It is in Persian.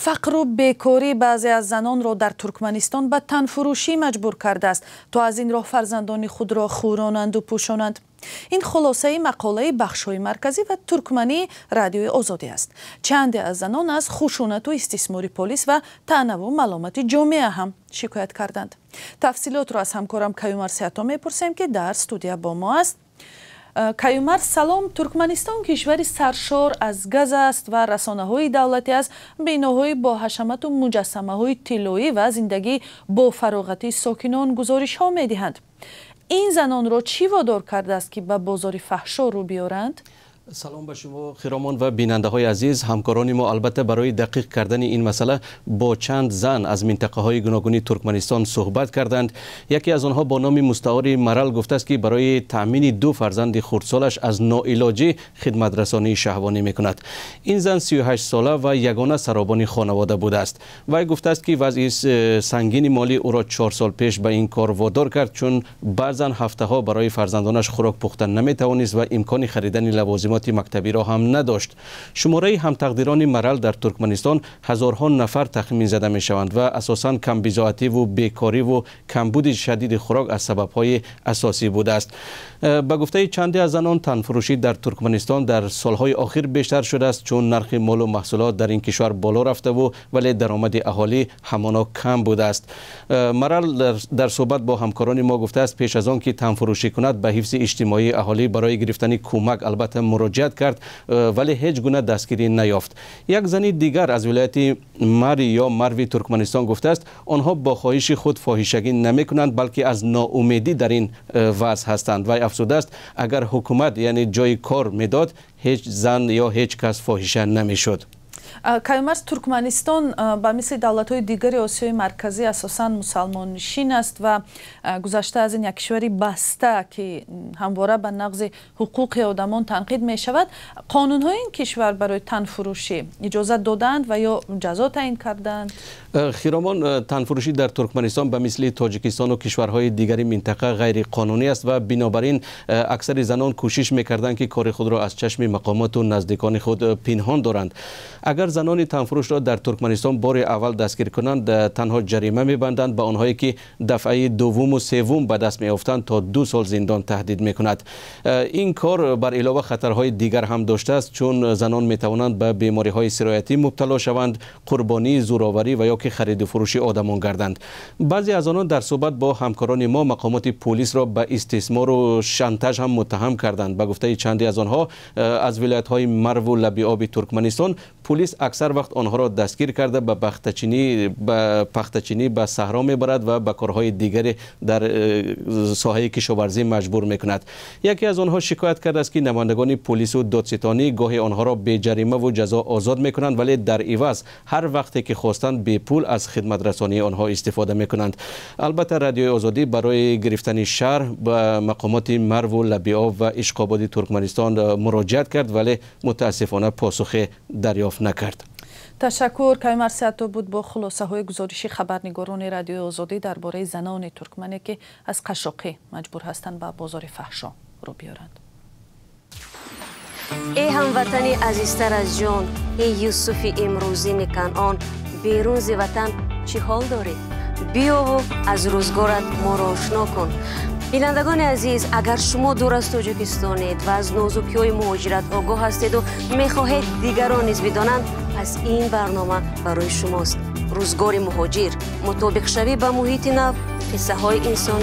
فقر و بیکاری بعضی از زنان را در ترکمنستان به تنفروشی مجبور کرده است تا از این راه فرزندان خود را خورانند و پوشانند. این خلاصه مقاله بخش‌های مرکزی و ترکمنی رادیوی آزادی است. چند از زنان از خشونت و استثمار پلیس و طعنه و ملامت جامعه هم شکایت کردند. تفصیلات را از همکارم کیومر سیاتا میپرسیم که در استودیو با ما است. کیومر سلام. ترکمنستان کشوری سرشار از گاز است و رسانه‌های دولتی از بناهای با حشمت و مجسمه‌های طلایی و زندگی با فراغتی ساکنان گزارش‌ها می‌دهند. این زنان را چی وادار کرده است که به بازار فحشا رو بیارند؟ سلام به شما خیرامان و بیننده های عزیز. همکاران ما البته برای دقیق کردن این مسئله با چند زن از منطقه های گوناگون ترکمنستان صحبت کردند. یکی از آنها با نام مستعار مرال گفته است که برای تامین 2 فرزند خردسالش از ناعلاجی خدمت رسانی شهوانی میکند. این زن 38 ساله و یگانه سرابان خانواده بوده است. وی گفته است که وضع سنگین مالی او را 4 سال پیش به این کار وادار کرد، چون بعضا هفته ها برای فرزندانش خوراک پختن نمیتوانست و امکان خریدن لوازمات مکتبی را هم نداشت. شماره هم تقدیران مرال در ترکمنستان هزارها نفر تخمین زده می شوند و اساساً کم بضاعتی و بیکاری و کمبود شدید خوراک از سبب‌های اساسی بوده است. به گفته چندی از زنان، تنفروشی در ترکمنستان در سالهای اخیر بیشتر شده است، چون نرخ مال و محصولات در این کشور بالا رفته و ولی درآمد اهالی همانا کم بوده است. مرال در صحبت با همکاران ما گفته است پیش از آن که تنفروشی کند به حفظ اجتماعی اهالی برای گرفتن کمک البته مراجعت کرد، ولی هیچ گونه دستگیری نیافت. یک زن دیگر از ولایت مری یا مروی ترکمنستان گفته است آنها با خواهش خود فاحشگی نمی کنند، بلکه از ناامیدی در این وضع هستند. و افسوده است اگر حکومت یعنی جای کار میداد هیچ زن یا هیچ کس فاحشه نمیشد. کیومر، ترکمنستان با مثل دولت‌های دیگری آسیای مرکزی اساساً مسلمان نشین است و گذشته از این یک کشوری بسته که همواره به نقض حقوق آدمان تنقید می شود. قانون‌های این کشور برای تنفروشی اجازه دادند و یا جزا تعیین کردند؟ خیرامان، تنفروشی در ترکمنستان به مثل تاجیکستان و کشورهای دیگری منطقه غیر قانونی است و بنابراین اکثر زنان کوشش می‌کردند که کار خود را از چشم مقامات و نزدیکان خود پنهان دارند. اگر زنان تنفروش را در ترکمنستان بار اول دستگیر کنند، تنها جریمه می‌بندند به آنهایی که دفعه دوم و سوم به دست می‌یافتند تا 2 سال زندان تهدید می‌کند. این کار بر علاوه خطرهای دیگر هم داشته است، چون زنان می‌توانند به بیماری‌های سرایتی مبتلا شوند، قربانی زوراوری و یا که خرید و فروشی آدمان گردند. بعضی از آنان در صحبت با همکاران ما مقامات پلیس را به استثمار و شانتاژ هم متهم کردند. به گفته چندی از آنها از ولایت‌های مرو و لب آب ترکمنستان پلیس اکثر وقت آنها را دستگیر کرده به پختچینی به صحرا میبرد و به کارهای دیگری در ساحه کشاورزی مجبور میکند. یکی از آنها شکایت کرده است که نمایندگان پلیس و دادستانی گاهی آنها را به جریمه و جزا آزاد میکنند، ولی در عوض هر وقتی که خواستند به پول از خدمت رسانی آنها استفاده میکنند. البته رادیوی آزادی برای گرفتن شهر به مقامات مرو و لب آب و اشقاباد ترکمنستان مراجعت کرد، ولی متاسفانه پاسخ دریافت نکرد. تشکر. کیومر سیاتا بود با خلاصه های گزارشی خبرنگاران رادیوی آزادی درباره زنان ترکمنی که از قشاقی مجبور هستند به بازار فحشا رو بیارند. ای هموطنی عزیزتر از جان، ای یوسف امروزین کنعان، بیرون ز وطن چی حال داری؟ بیا و از روزگارت ما را آشنا کن. بینندگان عزیز، اگر شما دور از تاجیکستانید و از نازکی‌های مهاجرت آگاه هستید و می‌خواهید دیگران نیز بدانند، پس این برنامه برای شماست. روزگار مهاجر، مطابق شوی به محیط نو، قصه های انسانی